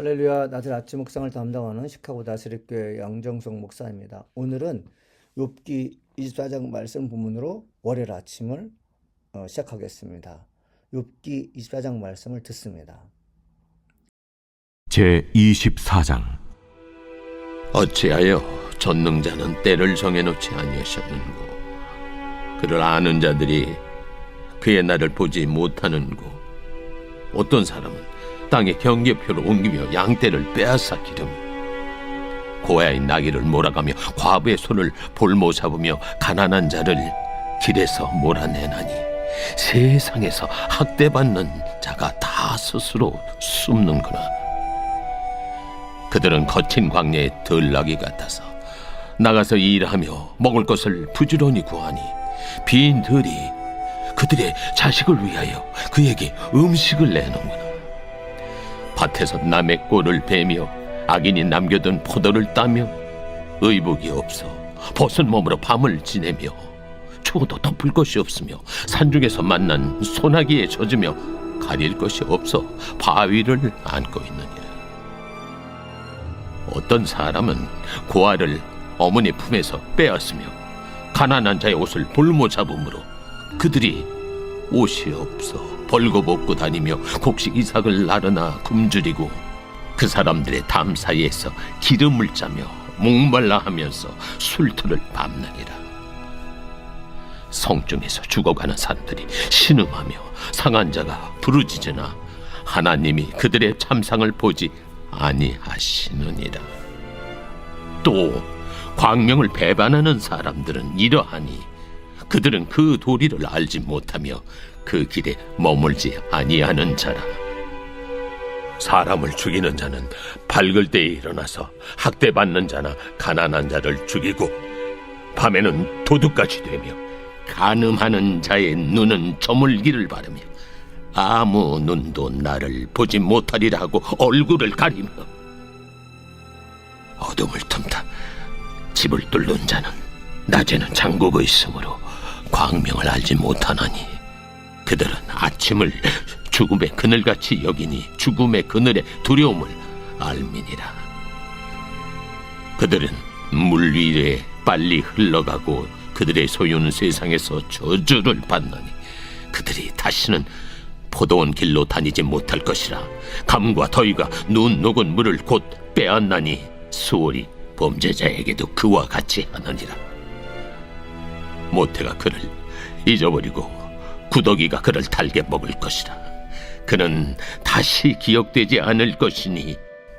할렐루야, 나들 아침 묵상을 담당하는 시카고 다스립교회 양정성 목사입니다. 오늘은 욥기 24장 말씀 부문으로 월요일 아침을 시작하겠습니다. 욥기 24장 말씀을 듣습니다. 제24장. 어찌하여 전능자는 때를 정해놓지 아니하셨는고, 그를 아는 자들이 그의 날을 보지 못하는고, 어떤 사람은 땅에 경계표를 옮기며 양떼를 빼앗아 기르며 고아의 나귀를 몰아가며 과부의 손을 볼모 잡으며 가난한 자를 길에서 몰아내나니, 세상에서 학대받는 자가 다 스스로 숨는구나. 그들은 거친 광야의 들나귀 같아서 나가서 일하며 먹을 것을 부지런히 구하니, 빈들이 그들의 자식을 위하여 그에게 음식을 내놓는구나. 밭에서 남의 꼴을 베며 악인이 남겨둔 포도를 따며 의복이 없어 벗은 몸으로 밤을 지내며 추워도 덮을 것이 없으며 산중에서 만난 소나기에 젖으며 가릴 것이 없어 바위를 안고 있느니라. 어떤 사람은 고아를 어머니 품에서 빼앗으며 가난한 자의 옷을 볼모 잡음으로 그들이 옷이 없어 벌거벗고 다니며 곡식 이삭을 나르나 굶주리고 그 사람들의 담 사이에서 기름을 짜며 목말라 하면서 술틀을 밟느니라. 성중에서 죽어가는 산들이 신음하며 상한 자가 부르짖으나 하나님이 그들의 참상을 보지 아니하시느니라. 또 광명을 배반하는 사람들은 이러하니, 그들은 그 도리를 알지 못하며 그 길에 머물지 아니하는 자라. 사람을 죽이는 자는 밝을 때에 일어나서 학대받는 자나 가난한 자를 죽이고, 밤에는 도둑같이 되며 간음하는 자의 눈은 저물기를 바라며 아무 눈도 나를 보지 못하리라 하고 얼굴을 가리며, 어둠을 틈타 집을 뚫는 자는 낮에는 잠그고 있으므로 광명을 알지 못하나니, 그들은 아침을 죽음의 그늘같이 여기니 죽음의 그늘의 두려움을 알미니라. 그들은 물 위에 빨리 흘러가고 그들의 소유는 세상에서 저주를 받나니, 그들이 다시는 포도원 길로 다니지 못할 것이라. 감과 더위가 눈 녹은 물을 곧 빼앗나니 수월이 범죄자에게도 그와 같이 하느니라. 모태가 그를 잊어버리고 구더기가 그를 달게 먹을 것이라. 그는 다시 기억되지 않을 것이니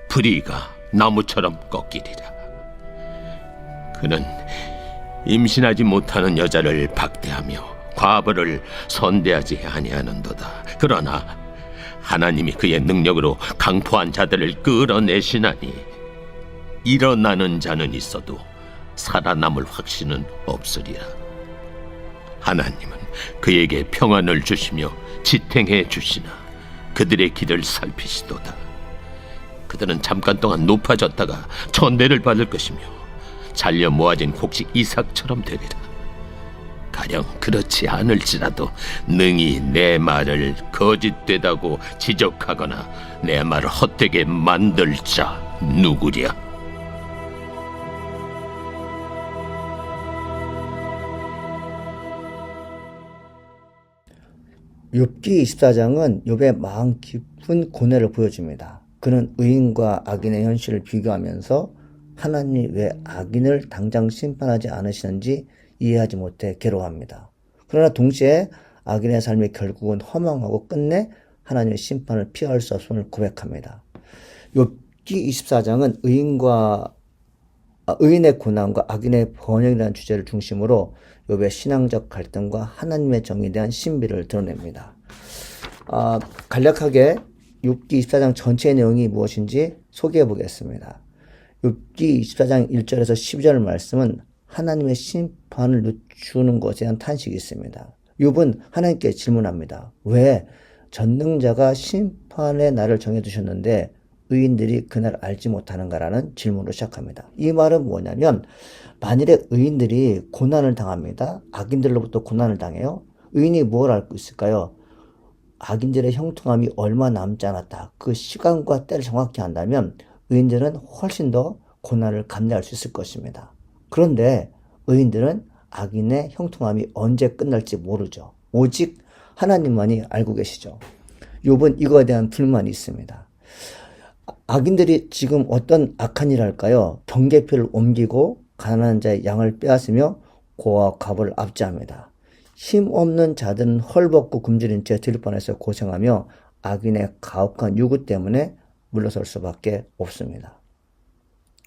부리가 나무처럼 꺾이리라. 그는 임신하지 못하는 여자를 박대하며 과부를 선대하지 아니하는도다. 그러나 하나님이 그의 능력으로 강포한 자들을 끌어내시나니, 일어나는 자는 있어도 살아남을 확신은 없으리라. 하나님은 그에게 평안을 주시며 지탱해 주시나 그들의 길을 살피시도다. 그들은 잠깐 동안 높아졌다가 천대를 받을 것이며 잘려 모아진 곡식 이삭처럼 되리라. 가령 그렇지 않을지라도 능히 내 말을 거짓되다고 지적하거나 내 말을 헛되게 만들 자 누구랴. 욥기 24장은 욥의 마음 깊은 고뇌를 보여줍니다. 그는 의인과 악인의 현실을 비교하면서 하나님이 왜 악인을 당장 심판하지 않으시는지 이해하지 못해 괴로워합니다. 그러나 동시에 악인의 삶이 결국은 허망하고 끝내 하나님의 심판을 피할 수 없음을 고백합니다. 욥기 24장은 의인의 고난과 악인의 번영이라는 주제를 중심으로 욥의 신앙적 갈등과 하나님의 정의에 대한 신비를 드러냅니다. 간략하게 욥기 24장 전체의 내용이 무엇인지 소개해 보겠습니다. 욥기 24장 1절에서 12절 말씀은 하나님의 심판을 늦추는 것에 대한 탄식이 있습니다. 욥은 하나님께 질문합니다. 왜 전능자가 심판의 날을 정해두셨는데 의인들이 그날 알지 못하는가라는 질문으로 시작합니다. 이 말은 뭐냐면, 만일에 의인들이 고난을 당합니다. 악인들로부터 고난을 당해요. 의인이 뭘 알고 있을까요? 악인들의 형통함이 얼마 남지 않았다. 그 시간과 때를 정확히 안다면 의인들은 훨씬 더 고난을 감내할 수 있을 것입니다. 그런데 의인들은 악인의 형통함이 언제 끝날지 모르죠. 오직 하나님만이 알고 계시죠. 욥은 이거에 대한 불만이 있습니다. 악인들이 지금 어떤 악한 일을 할까요? 경계표를 옮기고 가난한 자의 양을 빼앗으며 고와 과부를 압제합니다. 힘없는 자들은 헐벗고 굶주린 채 들판에서 고생하며 악인의 가혹한 요구 때문에 물러설 수밖에 없습니다.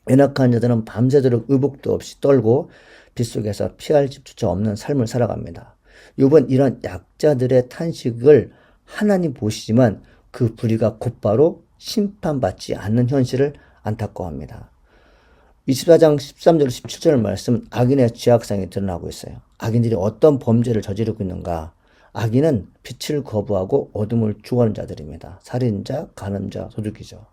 연약한 자들은 밤새도록 의복도 없이 떨고 빗속에서 피할 집조차 없는 삶을 살아갑니다. 욥은 이런 약자들의 탄식을 하나님 보시지만 그 불의가 곧바로 심판받지 않는 현실을 안타까워합니다. 24장 13절 17절 말씀은 악인의 죄악상이 드러나고 있어요. 악인들이 어떤 범죄를 저지르고 있는가? 악인은 빛을 거부하고 어둠을 좋아하는 자들입니다. 살인자, 간음자, 도둑이죠.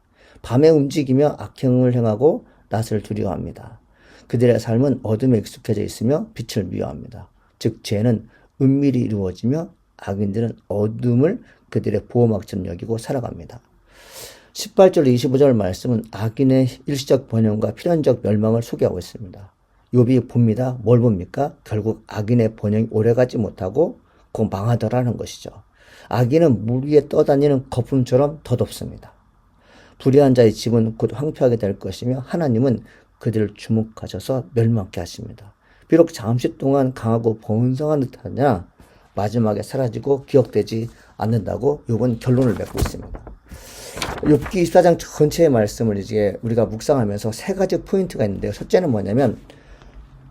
밤에 움직이며 악행을 행하고 낯을 두려워합니다. 그들의 삶은 어둠에 익숙해져 있으며 빛을 미워합니다. 즉 죄는 은밀히 이루어지며 악인들은 어둠을 그들의 보호막처럼 여기고 살아갑니다. 18절 25절 말씀은 악인의 일시적 번영과 필연적 멸망을 소개하고 있습니다. 욥이 봅니다. 뭘 봅니까? 결국 악인의 번영이 오래가지 못하고 곧 망하더라는 것이죠. 악인은 물 위에 떠다니는 거품처럼 덧없습니다. 불의한 자의 집은 곧 황폐하게 될 것이며 하나님은 그들을 주목하셔서 멸망케 하십니다. 비록 잠시 동안 강하고 번성한 듯하냐 마지막에 사라지고 기억되지 않는다고 욥은 결론을 맺고 있습니다. 욥기 24장 전체의 말씀을 이제 우리가 묵상하면서 세 가지 포인트가 있는데요. 첫째는 뭐냐면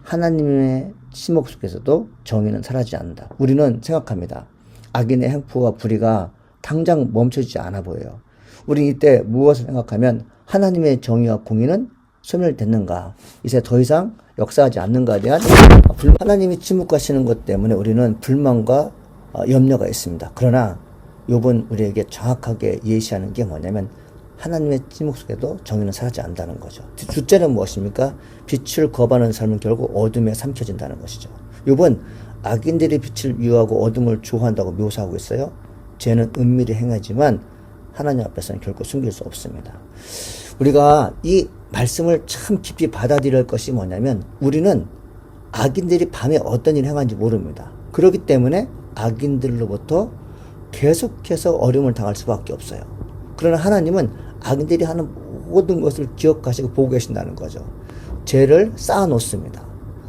하나님의 침묵 속에서도 정의는 사라지지 않는다. 우리는 생각합니다. 악인의 행포와 불의가 당장 멈춰지지 않아 보여요. 우리는 이때 무엇을 생각하면 하나님의 정의와 공의는 소멸됐는가? 이제 더 이상 역사하지 않는가에 대한 하나님이 침묵하시는 것 때문에 우리는 불만과 염려가 있습니다. 그러나 욥은 우리에게 정확하게 예시하는 게 뭐냐면 하나님의 침묵 속에도 정의는 사라지지 않는다는 거죠. 둘째는 무엇입니까? 빛을 거부하는 삶은 결국 어둠에 삼켜진다는 것이죠. 욥은 악인들이 빛을 미워하고 어둠을 좋아한다고 묘사하고 있어요. 죄는 은밀히 행하지만 하나님 앞에서는 결코 숨길 수 없습니다. 우리가 이 말씀을 참 깊이 받아들일 것이 뭐냐면 우리는 악인들이 밤에 어떤 일을 행하는지 모릅니다. 그렇기 때문에 악인들로부터 계속해서 어려움을 당할 수밖에 없어요. 그러나 하나님은 악인들이 하는 모든 것을 기억하시고 보고 계신다는 거죠. 죄를 쌓아놓습니다.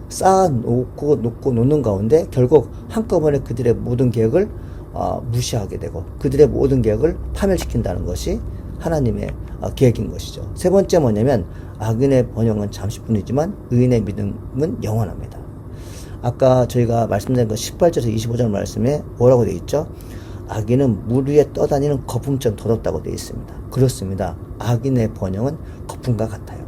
쌓아놓고 놓는 가운데 결국 한꺼번에 그들의 모든 계획을 무시하게 되고 그들의 모든 계획을 파멸시킨다는 것이 하나님의 계획인 것이죠. 세 번째 뭐냐면 악인의 번영은 잠시뿐이지만 의인의 믿음은 영원합니다. 아까 저희가 말씀드린 그 18절에서 25절 말씀에 뭐라고 되어 있죠? 악인은 물 위에 떠다니는 거품처럼 더럽다고 되어 있습니다. 그렇습니다. 악인의 번영은 거품과 같아요.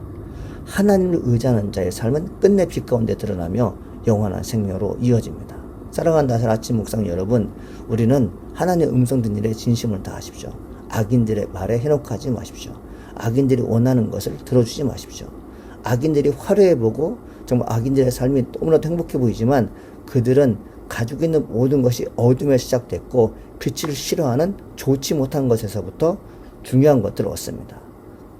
하나님을 의지하는 자의 삶은 끝내 빛 가운데 드러나며 영원한 생명으로 이어집니다. 사랑하는 나사 아침 묵상 여러분, 우리는 하나님의 음성 듣는 일에 진심을 다하십시오. 악인들의 말에 현혹하지 마십시오. 악인들이 원하는 것을 들어주지 마십시오. 악인들이 화려해 보고 정말 악인들의 삶이 너무나도 행복해 보이지만 그들은 가지고 있는 모든 것이 어둠에 시작됐고 빛을 싫어하는 좋지 못한 것에서부터 중요한 것들을 얻습니다.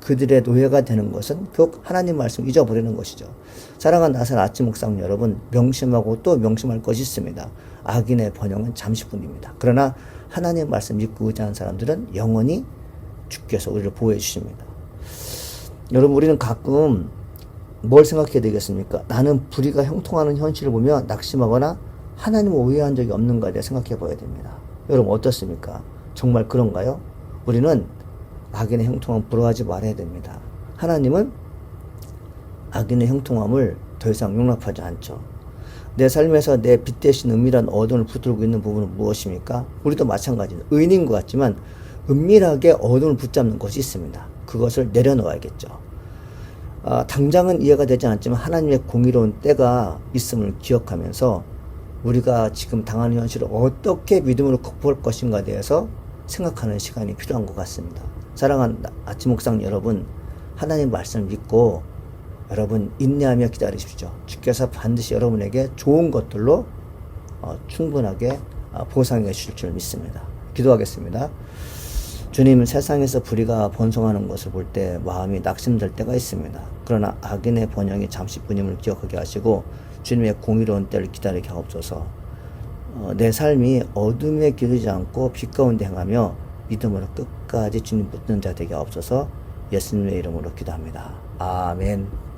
그들의 노예가 되는 것은 결국 하나님 말씀 잊어버리는 것이죠. 사랑하는 나사 아침 묵상 여러분, 명심하고 또 명심할 것이 있습니다. 악인의 번영은 잠시뿐입니다. 그러나 하나님 말씀 믿고 의지하는 사람들은 영원히 주께서 우리를 보호해 주십니다. 여러분, 우리는 가끔 뭘 생각해야 되겠습니까? 나는 불의가 형통하는 현실을 보며 낙심하거나 하나님을 오해한 적이 없는가에 대해 생각해 봐야 됩니다. 여러분 어떻습니까? 정말 그런가요? 우리는 악인의 형통함을 부러워하지 말아야 됩니다. 하나님은 악인의 형통함을 더 이상 용납하지 않죠. 내 삶에서 내 빛 대신 은밀한 어둠을 붙들고 있는 부분은 무엇입니까? 우리도 마찬가지입니다. 의인인 것 같지만 은밀하게 어둠을 붙잡는 것이 있습니다. 그것을 내려놓아야겠죠. 당장은 이해가 되지 않지만 하나님의 공의로운 때가 있음을 기억하면서 우리가 지금 당하는 현실을 어떻게 믿음으로 극복할 것인가에 대해서 생각하는 시간이 필요한 것 같습니다. 사랑하는 아침 묵상 여러분, 하나님 말씀을 믿고 여러분 인내하며 기다리십시오. 주께서 반드시 여러분에게 좋은 것들로 충분하게 보상해 주실 줄 믿습니다. 기도하겠습니다. 주님, 세상에서 불의가 번성하는 것을 볼 때 마음이 낙심될 때가 있습니다. 그러나 악인의 번영이 잠시뿐임을 기억하게 하시고 주님의 공의로운 때를 기다리게 하옵소서. 내 삶이 어둠에 기르지 않고 빛 가운데 행하며 믿음으로 끝까지 주님 붙는 자 되게 하옵소서. 예수님의 이름으로 기도합니다. 아멘.